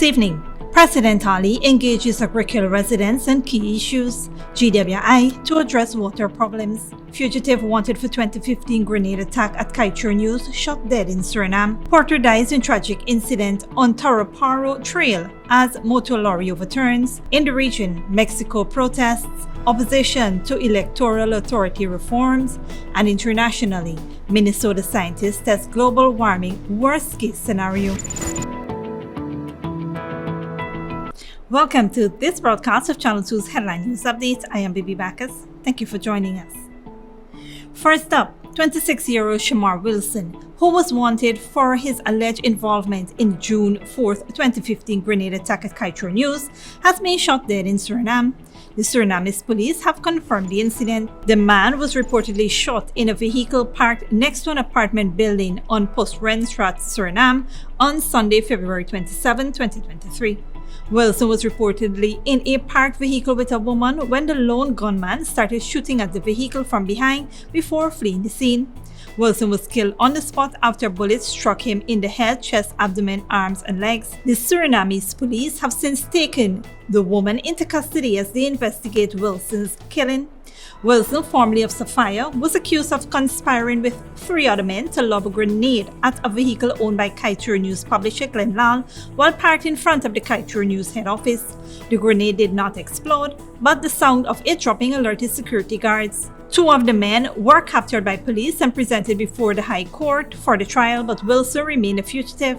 This evening, President Ali engages Agricola residents on key issues, GWI to address water problems. Fugitive wanted for 2015 grenade attack at Kaieteur News shot dead in Suriname. Porter dies in tragic incident on Toroparo Trail as motor lorry overturns. In the region, Mexico protests, opposition to electoral authority reforms, and internationally, Minnesota scientists test global warming worst-case scenario. Welcome to this broadcast of Channel 2's Headline News Update. I am Bibi Bacchus. Thank you for joining us. First up, 26-year-old Shamar Wilson, who was wanted for his alleged involvement in June 4, 2015 grenade attack at Kaieteur News, has been shot dead in Suriname. The Surinamese police have confirmed the incident. The man was reportedly shot in a vehicle parked next to an apartment building on Post Renstraat, Suriname, on Sunday, February 27, 2023. Wilson was reportedly in a parked vehicle with a woman when the lone gunman started shooting at the vehicle from behind before fleeing the scene. Wilson was killed on the spot after bullets struck him in the head, chest, abdomen, arms, and legs. The Surinamese police have since taken the woman into custody as they investigate Wilson's killing. Wilson, formerly of Sapphire, was accused of conspiring with 3 other men to lob a grenade at a vehicle owned by Kaieteur News publisher Glenn Lal while parked in front of the Kaieteur News head office. The grenade did not explode, but the sound of it dropping alerted security guards. 2 of the men were captured by police and presented before the High Court for the trial, but Wilson remained a fugitive.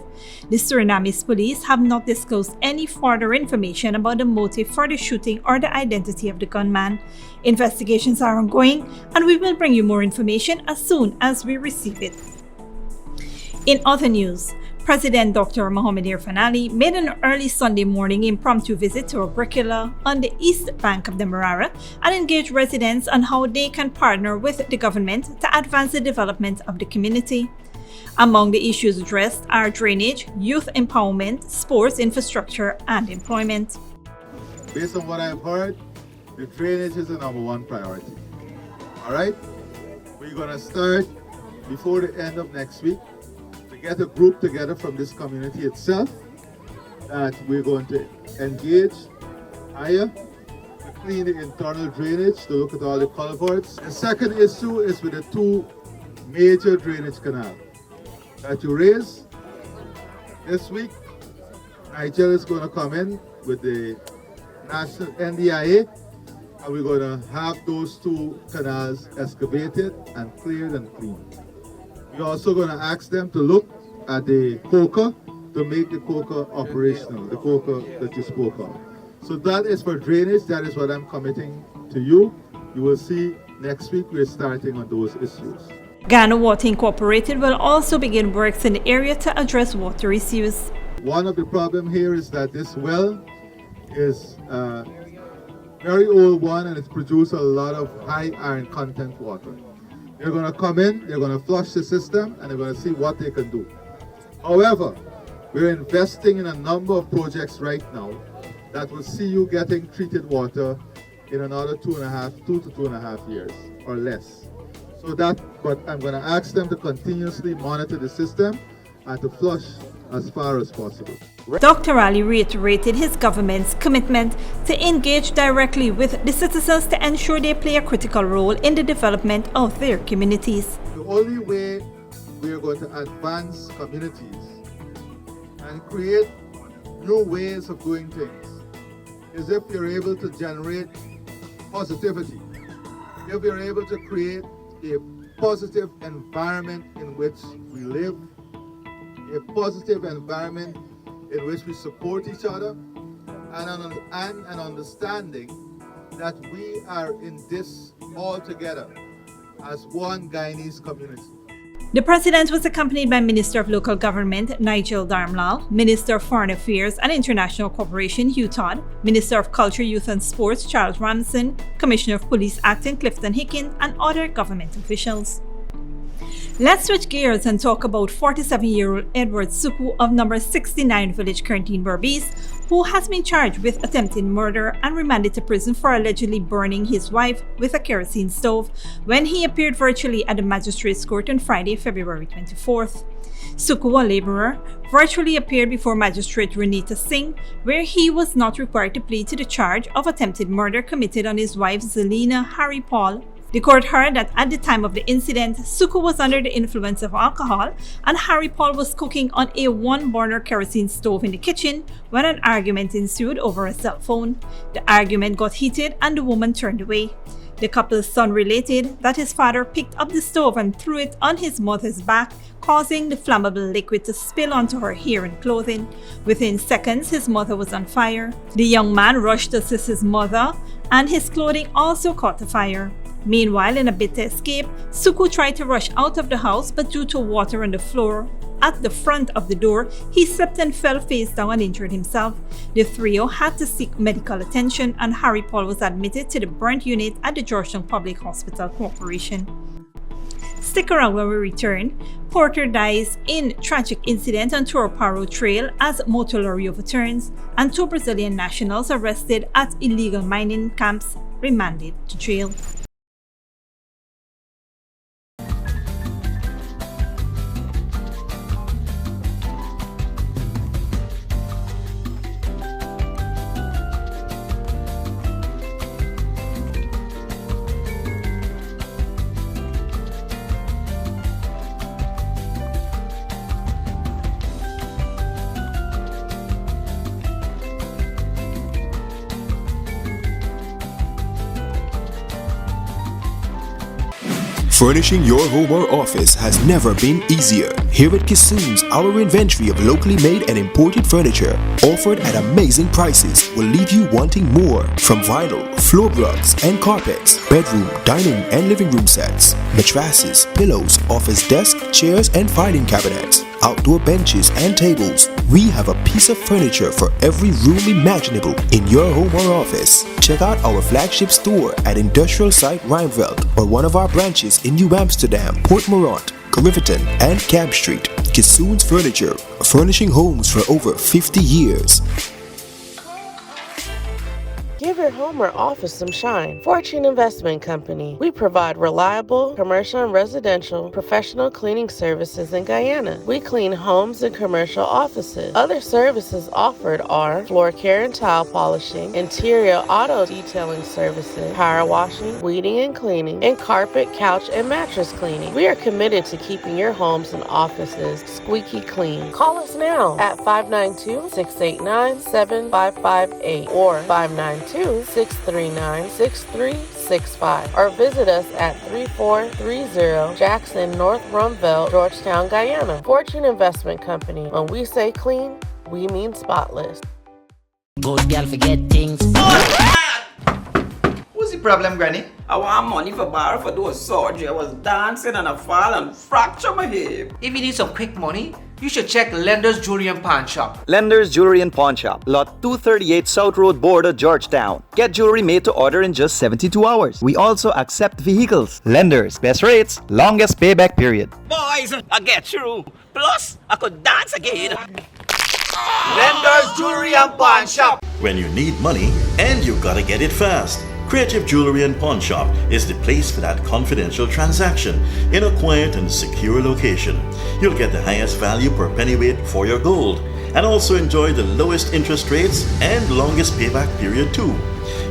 The Surinamese police have not disclosed any further information about the motive for the shooting or the identity of the gunman. Investigations are ongoing, and we will bring you more information as soon as we receive it. In other news, President Dr. Mohamed Irfaan Ali made an early Sunday morning impromptu visit to Agricola on the east bank of the Marara and engaged residents on how they can partner with the government to advance the development of the community. Among the issues addressed are drainage, youth empowerment, sports infrastructure, and employment. Based on what I've heard, the drainage is the #1 priority. All right? We're going to start before the end of next week to get a group together from this community itself that we're going to engage, hire, to clean the internal drainage, to look at all the culverts. The second issue is with the 2 major drainage canals that you raise. This week, Nigeria is going to come in with the National NDIA, and we're going to have those 2 canals excavated and cleared and cleaned. We're also going to ask them to look at the coker to make the coker operational, the coker that you spoke of. So that is for drainage. That is what I'm committing to you. You will see next week we're starting on those issues. Ghana Water Incorporated will also begin works in the area to address water issues. One of the problems here is that this well is a very old one, and it's produced a lot of high iron content water. They're going to come in, they're going to flush the system, and they're going to see what they can do. However, we're investing in a number of projects right now that will see you getting treated water in another 2 to 2.5 years or less. So but I'm going to ask them to continuously monitor the system and to flush as far as possible. Dr. Ali reiterated his government's commitment to engage directly with the citizens to ensure they play a critical role in the development of their communities. The only way we are going to advance communities and create new ways of doing things is if you're able to generate positivity, if you're able to create a positive environment in which we live, a positive environment in which we support each other, and an understanding that we are in this all together as one Guyanese community. The president was accompanied by Minister of Local Government Nigel Darmlal, Minister of Foreign Affairs and International Cooperation Hugh Todd, Minister of Culture, Youth and Sports Charles Ramson, Commissioner of Police Acting Clifton Hicken, and other government officials. Let's switch gears and talk about 47-year-old Edward Suku of number 69 Village Quarantine Berbice, who has been charged with attempted murder and remanded to prison for allegedly burning his wife with a kerosene stove when he appeared virtually at the magistrate's court on Friday, February 24th. Suku, a laborer, virtually appeared before Magistrate Renita Singh, where he was not required to plead to the charge of attempted murder committed on his wife Zelina Harry Paul. The court heard that at the time of the incident, Suku was under the influence of alcohol and Harry Paul was cooking on a one-burner kerosene stove in the kitchen when an argument ensued over a cell phone. The argument got heated and the woman turned away. The couple's son related that his father picked up the stove and threw it on his mother's back, causing the flammable liquid to spill onto her hair and clothing. Within seconds, his mother was on fire. The young man rushed to assist his mother, and his clothing also caught fire. Meanwhile, in a bid to escape, Suku tried to rush out of the house, but due to water on the floor at the front of the door, he slipped and fell face down and injured himself. The trio had to seek medical attention, and Harry Paul was admitted to the burnt unit at the Georgetown Public Hospital Corporation. Stick around when we return. Porter dies in tragic incident on Toroparo Trail as motor lorry overturns, and 2 Brazilian nationals arrested at illegal mining camps remanded to jail. Furnishing your home or office has never been easier. Here at Kissoon's, our inventory of locally made and imported furniture, offered at amazing prices, will leave you wanting more. From vinyl, floor rugs and carpets, bedroom, dining and living room sets, mattresses, pillows, office desk, chairs and filing cabinets, outdoor benches and tables. We have a piece of furniture for every room imaginable in your home or office. Check out our flagship store at Industrial Site Rijnveld or one of our branches in New Amsterdam, Port Morant, Riverton and Camp Street. Kissoon's Furniture, furnishing homes for over 50 years. Give your home or office some shine. Fortune Investment Company. We provide reliable commercial and residential professional cleaning services in Guyana. We clean homes and commercial offices. Other services offered are floor care and tile polishing, interior auto detailing services, power washing, weeding and cleaning, and carpet, couch, and mattress cleaning. We are committed to keeping your homes and offices squeaky clean. Call us now at 592-689-7558 or 592-639-6365 or visit us at 3430 Jackson North Rumville, Georgetown, Guyana. Fortune Investment Company. When we say clean, we mean spotless. Good girl forget things. What's the problem, Granny? I want money for borrow for those surgery. I was dancing and I fall and fracture my hip. If you need some quick money, you should check Lender's Jewelry and Pawn Shop. Lender's Jewelry and Pawn Shop, Lot 238 South Road Border, Georgetown. Get jewelry made to order in just 72 hours. We also accept vehicles. Lender's, best rates, longest payback period. Boys, I get through. Plus, I could dance again. Lender's Jewelry and Pawn Shop. When you need money and you gotta get it fast, Creative Jewelry and Pawn Shop is the place for that confidential transaction in a quiet and secure location. You'll get the highest value per pennyweight for your gold and also enjoy the lowest interest rates and longest payback period too.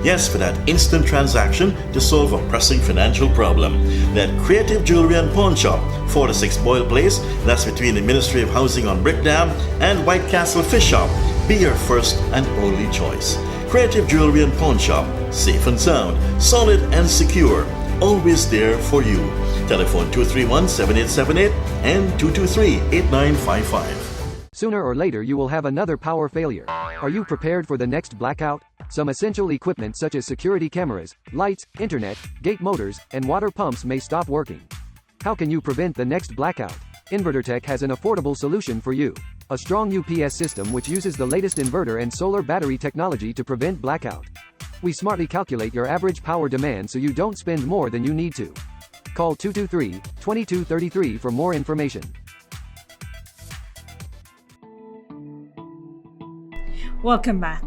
Yes, for that instant transaction to solve a pressing financial problem. That Creative Jewelry and Pawn Shop, 46 Boyle Place, that's between the Ministry of Housing on Brick Dam and White Castle Fish Shop. Be your first and only choice. Creative Jewelry and Pawn Shop, safe and sound, solid and secure, always there for you. Telephone 231-7878 and 223-8955. Sooner or later you will have another power failure. Are you prepared for the next blackout? Some essential equipment such as security cameras, lights, internet, gate motors, and water pumps may stop working. How can you prevent the next blackout? InverterTech has an affordable solution for you. A strong UPS system which uses the latest inverter and solar battery technology to prevent blackout. We smartly calculate your average power demand so you don't spend more than you need to. Call 223-2233 for more information. Welcome back.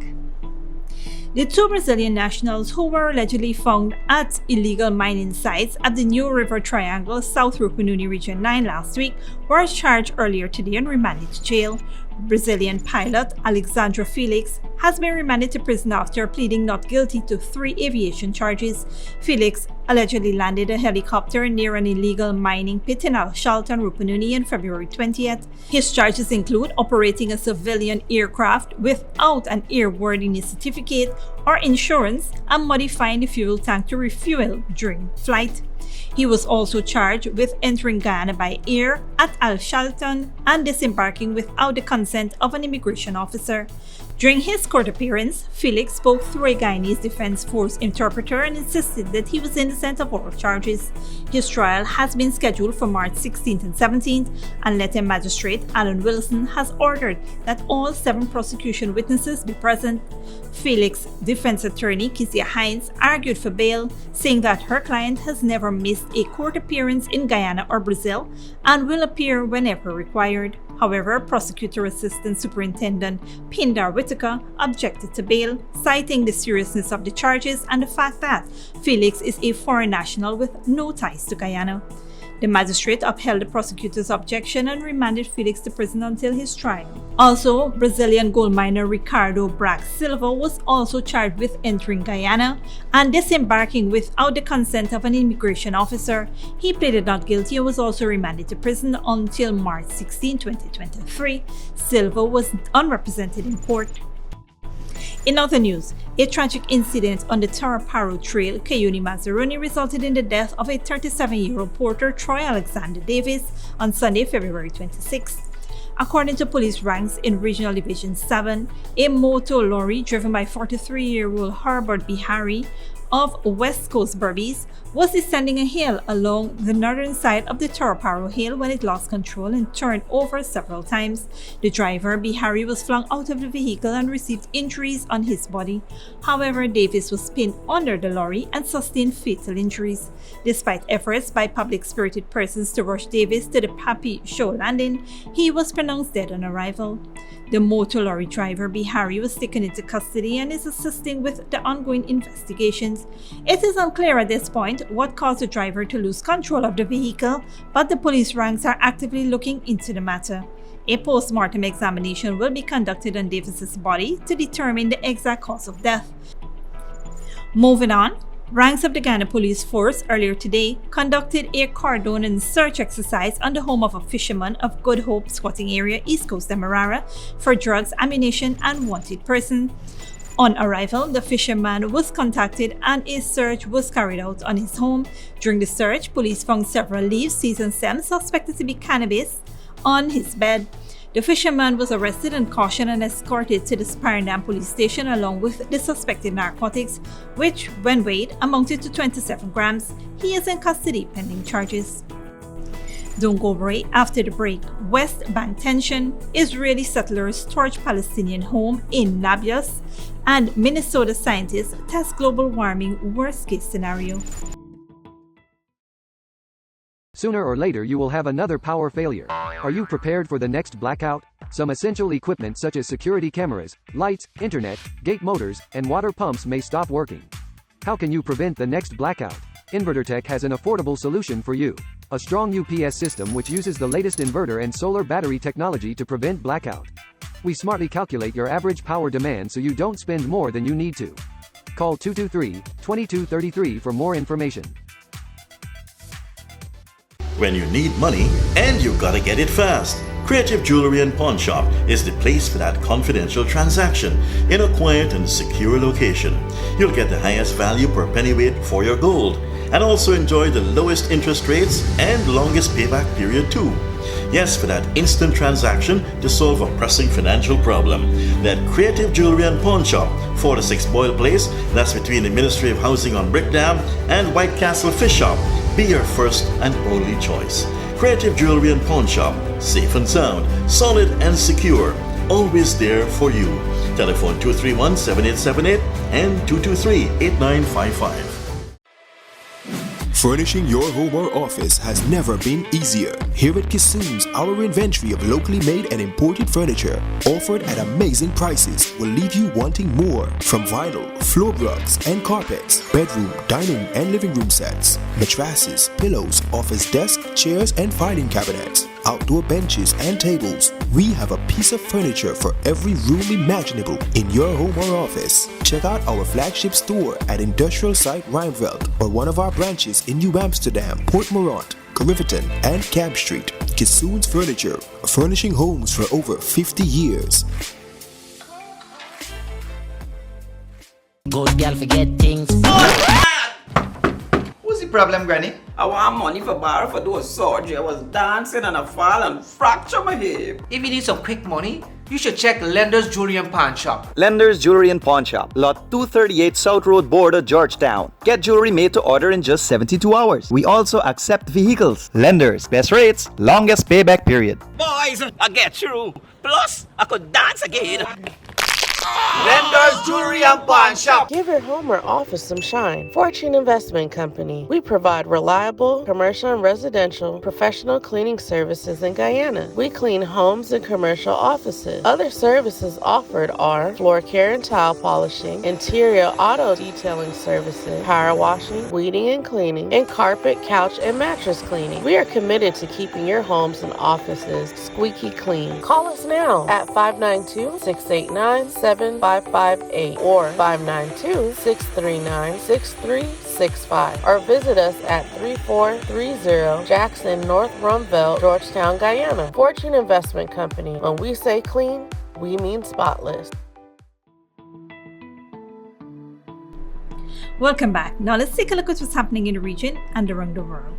The two Brazilian nationals who were allegedly found at illegal mining sites at the New River Triangle, South Rupununi Region 9 last week were charged earlier today and remanded to jail. Brazilian pilot Alexandre Felix has been remanded to prison after pleading not guilty to 3 aviation charges. Felix allegedly landed a helicopter near an illegal mining pit in Alshalton, Rupununi on February 20th. His charges include operating a civilian aircraft without an airworthiness certificate or insurance and modifying the fuel tank to refuel during flight. He was also charged with entering Guyana by air at Alshalton and disembarking without the consent of an immigration officer. During his court appearance, Felix spoke through a Guyanese Defense Force interpreter and insisted that he was innocent of all charges. His trial has been scheduled for March 16th and 17th, and Lieutenant Magistrate Alan Wilson has ordered that all 7 prosecution witnesses be present. Felix's defense attorney, Kizia Hines, argued for bail, saying that her client has never missed a court appearance in Guyana or Brazil and will appear whenever required. However, Prosecutor Assistant Superintendent Pindar Whitaker objected to bail, citing the seriousness of the charges and the fact that Felix is a foreign national with no ties to Guyana. The magistrate upheld the prosecutor's objection and remanded Felix to prison until his trial. Also, Brazilian gold miner Ricardo Brax Silva was also charged with entering Guyana and disembarking without the consent of an immigration officer. He pleaded not guilty and was also remanded to prison until March 16, 2023. Silva was unrepresented in court. In other news, a tragic incident on the Toroparo Trail, Kaieteur, Mazaruni, resulted in the death of a 37-year-old porter, Troy Alexander Davis, on Sunday, February 26. According to police ranks in Regional Division 7, a motor lorry driven by 43-year-old Herbert Bihari of West Coast Berbice was descending a hill along the northern side of the Toroparo Hill when it lost control and turned over several times. The driver, Bihari, was flung out of the vehicle and received injuries on his body. However, Davis was pinned under the lorry and sustained fatal injuries. Despite efforts by public-spirited persons to rush Davis to the Papi Show landing, he was pronounced dead on arrival. The motor lorry driver, Bihari, was taken into custody and is assisting with the ongoing investigations. It is unclear at this point what caused the driver to lose control of the vehicle, but the police ranks are actively looking into the matter. A post-mortem examination will be conducted on Davis's body to determine the exact cause of death. Moving on, ranks of the Guyana Police Force earlier today conducted a cordon and search exercise on the home of a fisherman of Good Hope squatting area, East Coast Demerara, for drugs, ammunition, and wanted person. On arrival, the fisherman was contacted and a search was carried out on his home. During the search, police found several leaves, seeds, and stems suspected to be cannabis on his bed. The fisherman was arrested and cautioned and escorted to the Suriname police station along with the suspected narcotics, which, when weighed, amounted to 27 grams. He is in custody pending charges. Don't go away after the break. West Bank tension, Israeli settlers torch Palestinian home in Nablus, and Minnesota scientists test global warming worst-case scenario. Sooner or later you will have another power failure. Are you prepared for the next blackout? Some essential equipment such as security cameras, lights, internet, gate motors, and water pumps may stop working. How can you prevent the next blackout? InverterTech has an affordable solution for you. A strong UPS system which uses the latest inverter and solar battery technology to prevent blackout. We smartly calculate your average power demand so you don't spend more than you need to. Call 223-2233 for more information. When you need money and you gotta get it fast, Creative Jewelry and Pawn Shop is the place for that confidential transaction in a quiet and secure location. You'll get the highest value per pennyweight for your gold and also enjoy the lowest interest rates and longest payback period too. Yes, for that instant transaction to solve a pressing financial problem. That Creative Jewelry and Pawn Shop, 4-6 Boyle Place, that's between the Ministry of Housing on Brick Dam and White Castle Fish Shop, be your first and only choice. Creative Jewelry and Pawn Shop, safe and sound, solid and secure, always there for you. Telephone 231-7878 and 223-8955. Furnishing your home or office has never been easier. Here at Kissoon's, our inventory of locally made and imported furniture, offered at amazing prices, will leave you wanting more. From vinyl, floor rugs and carpets, bedroom, dining and living room sets, mattresses, pillows, office desk, chairs and filing cabinets, outdoor benches and tables. We have a piece of furniture for every room imaginable in your home or office. Check out our flagship store at Industrial Site Rijnveld or one of our branches in New Amsterdam, Port Morant, Riverton and Camp Street. Kissoon's Furniture, furnishing homes for over 50 years. Good girl forget things. What's the problem, Granny? I want money for borrow for those surgery. I was dancing and I fall and fracture my hip. If you need some quick money, you should check Lender's Jewelry and Pawn Shop. Lender's Jewelry and Pawn Shop, Lot 238 South Road Border, Georgetown. Get jewelry made to order in just 72 hours. We also accept vehicles. Lender's, best rates, longest payback period. Boys, I get through. Plus, I could dance again. Lender's Jewelry and Pawn Shop. Give your home or office some shine. Fortune Investment Company. We provide reliable commercial and residential professional cleaning services in Guyana. We clean homes and commercial offices. Other services offered are floor care and tile polishing, interior auto detailing services, power washing, weeding and cleaning, and carpet, couch, and mattress cleaning. We are committed to keeping your homes and offices squeaky clean. Call us now at 592-689-7558 or 592-639-6365 or visit us at 3430 Jackson North Rumville, Georgetown, Guyana. Fortune Investment Company. When we say clean, we mean spotless. Welcome back. Now let's take a look at what's happening in the region and around the world.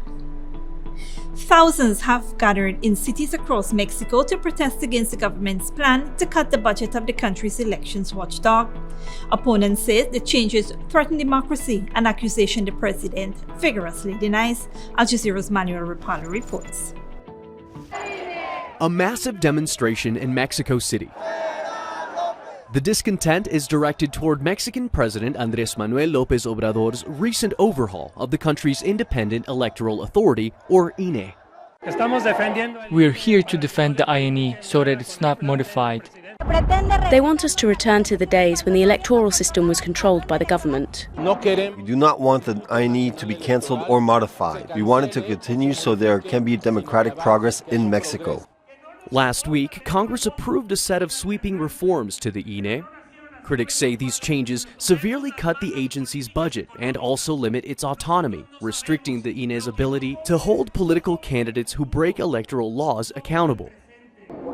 Thousands have gathered in cities across Mexico to protest against the government's plan to cut the budget of the country's elections watchdog. Opponents say the changes threaten democracy, an accusation the president vigorously denies. Al Jazeera's Manuel Rapallo reports. A massive demonstration in Mexico City. The discontent is directed toward Mexican President Andrés Manuel López Obrador's recent overhaul of the country's independent electoral authority, or INE. We are here to defend the INE so that it's not modified. They want us to return to the days when the electoral system was controlled by the government. We do not want the INE to be cancelled or modified. We want it to continue so there can be democratic progress in Mexico. Last week, Congress approved a set of sweeping reforms to the INE. Critics say these changes severely cut the agency's budget and also limit its autonomy, restricting the INE's ability to hold political candidates who break electoral laws accountable.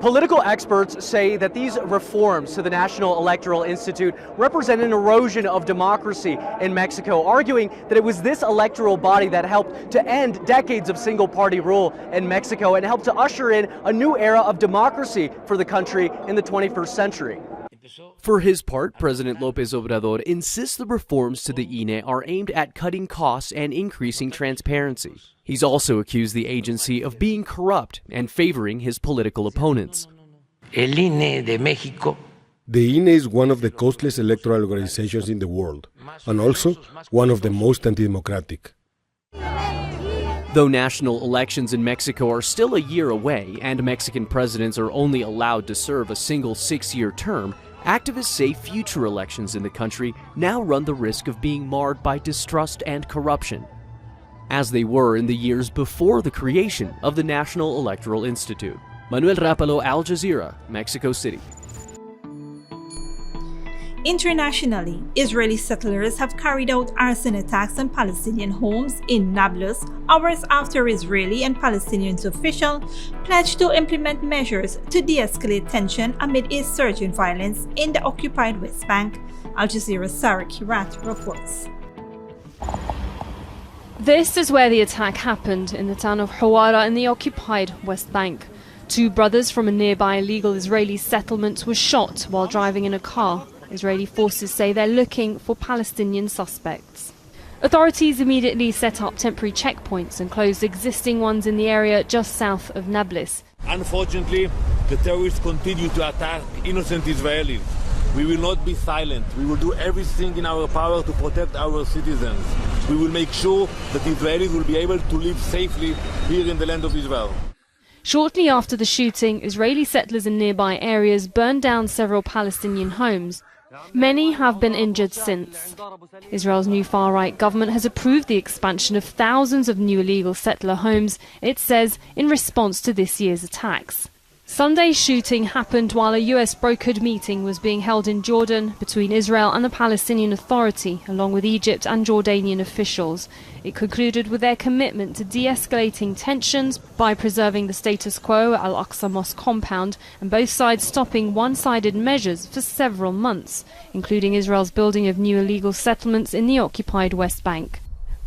Political experts say that these reforms to the National Electoral Institute represent an erosion of democracy in Mexico, arguing that it was this electoral body that helped to end decades of single-party rule in Mexico and helped to usher in a new era of democracy for the country in the 21st century. For his part, President López Obrador insists the reforms to the INE are aimed at cutting costs and increasing transparency. He's also accused the agency of being corrupt and favoring his political opponents. El INE de México. The INE is one of the costliest electoral organizations in the world, and also one of the most anti-democratic. Though national elections in Mexico are still a year away and Mexican presidents are only allowed to serve a single 6-year term, activists say future elections in the country now run the risk of being marred by distrust and corruption, as they were in the years before the creation of the National Electoral Institute. Manuel Rapallo, Al Jazeera, Mexico City. Internationally, Israeli settlers have carried out arson attacks on Palestinian homes in Nablus hours after Israeli and Palestinian officials pledged to implement measures to de-escalate tension amid a surge in violence in the occupied West Bank. Al Jazeera's Sarah Kirat reports. This is where the attack happened, in the town of Hawara in the occupied West Bank. 2 brothers from a nearby illegal Israeli settlement were shot while driving in a car. Israeli forces say they're looking for Palestinian suspects. Authorities immediately set up temporary checkpoints and closed existing ones in the area just south of Nablus. Unfortunately, the terrorists continue to attack innocent Israelis. We will not be silent. We will do everything in our power to protect our citizens. We will make sure that Israelis will be able to live safely here in the land of Israel. Shortly after the shooting, Israeli settlers in nearby areas burned down several Palestinian homes. Many have been injured since. Israel's new far-right government has approved the expansion of thousands of new illegal settler homes, it says, in response to this year's attacks. Sunday's shooting happened while a US brokered meeting was being held in Jordan between Israel and the Palestinian Authority, along with Egypt and Jordanian officials. It concluded with their commitment to de-escalating tensions by preserving the status quo at Al-Aqsa Mosque compound, and both sides stopping one-sided measures for several months, including Israel's building of new illegal settlements in the occupied West Bank.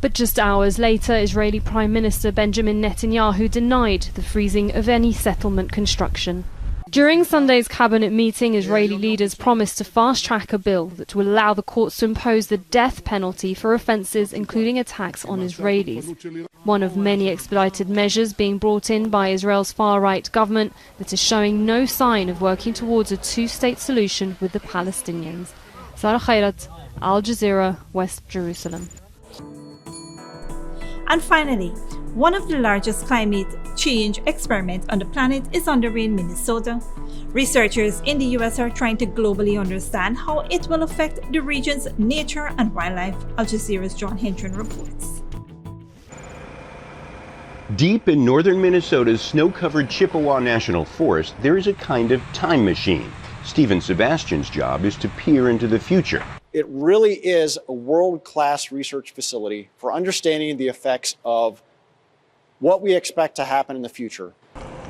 But just hours later, Israeli Prime Minister Benjamin Netanyahu denied the freezing of any settlement construction. During Sunday's cabinet meeting, Israeli leaders promised to fast-track a bill that will allow the courts to impose the death penalty for offences including attacks on Israelis. One of many expedited measures being brought in by Israel's far-right government that is showing no sign of working towards a two-state solution with the Palestinians. Sarah Khairat, Al Jazeera, West Jerusalem. And finally, one of the largest climate change experiments on the planet is underway in Minnesota. Researchers in the US are trying to globally understand how it will affect the region's nature and wildlife. Al Jazeera's John Hendren reports. Deep in northern Minnesota's snow-covered Chippewa National Forest, there is a kind of time machine. Stephen Sebastian's job is to peer into the future. It really is a world-class research facility for understanding the effects of what we expect to happen in the future.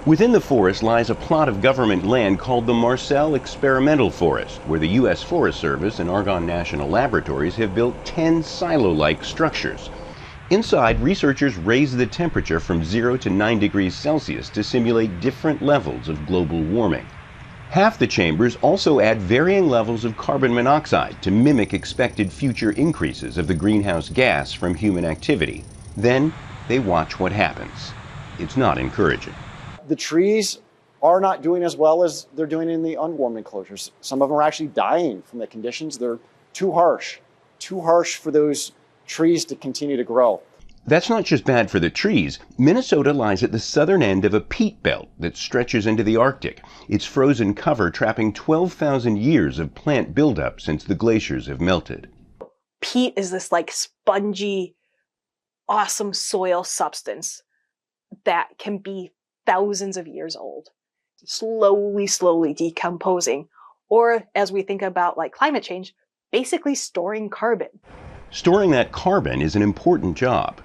Within the forest lies a plot of government land called the Marcel Experimental Forest, where the U.S. Forest Service and Argonne National Laboratories have built 10 silo-like structures. Inside, researchers raise the temperature from 0 to 9 degrees Celsius to simulate different levels of global warming. Half the chambers also add varying levels of carbon monoxide to mimic expected future increases of the greenhouse gas from human activity. Then they watch what happens. It's not encouraging. The trees are not doing as well as they're doing in the unwarmed enclosures. Some of them are actually dying from the conditions. They're too harsh for those trees to continue to grow. That's not just bad for the trees. Minnesota lies at the southern end of a peat belt that stretches into the Arctic, its frozen cover trapping 12,000 years of plant buildup since the glaciers have melted. Peat is this like spongy, awesome soil substance that can be thousands of years old, slowly decomposing, or as we think about like climate change, basically storing carbon. Storing that carbon is an important job.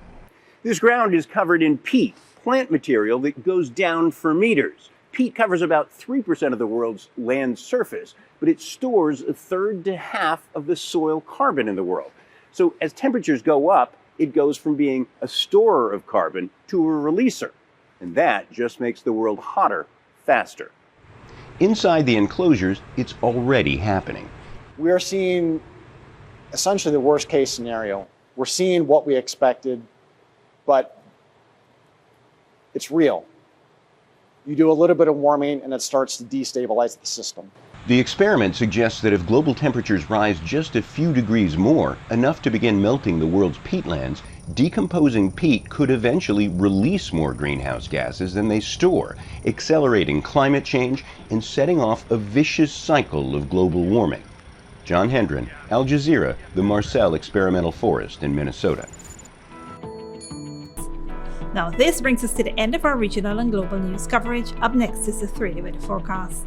This ground is covered in peat, plant material that goes down for meters. Peat covers about 3% of the world's land surface, but it stores a third to half of the soil carbon in the world. So as temperatures go up, it goes from being a storer of carbon to a releaser. And that just makes the world hotter faster. Inside the enclosures, it's already happening. We are seeing essentially the worst case scenario. We're seeing what we expected, but it's real. You do a little bit of warming and it starts to destabilize the system. The experiment suggests that if global temperatures rise just a few degrees more, enough to begin melting the world's peatlands, decomposing peat could eventually release more greenhouse gases than they store, accelerating climate change and setting off a vicious cycle of global warming. John Hendren, Al Jazeera, the Marcel Experimental Forest in Minnesota. Now this brings us to the end of our regional and global news coverage. Up next is the 3-day weather forecast.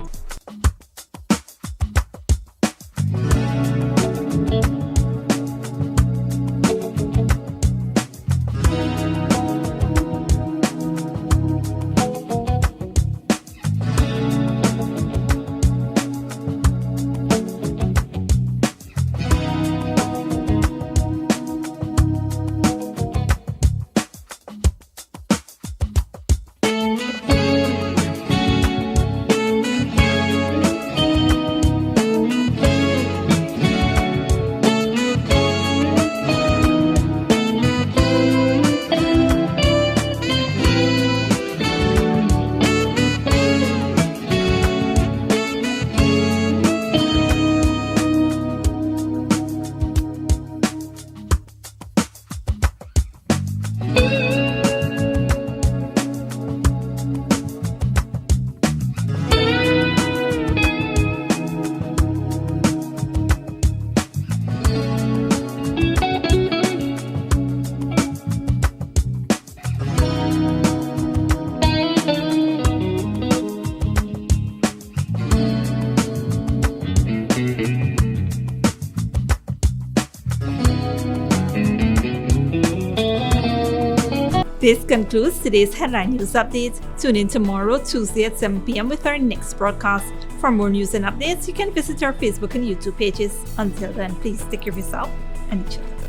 This concludes today's Headline News Update. Tune in tomorrow, Tuesday at 7 p.m. with our next broadcast. For more news and updates, you can visit our Facebook and YouTube pages. Until then, please take care of yourself and each other.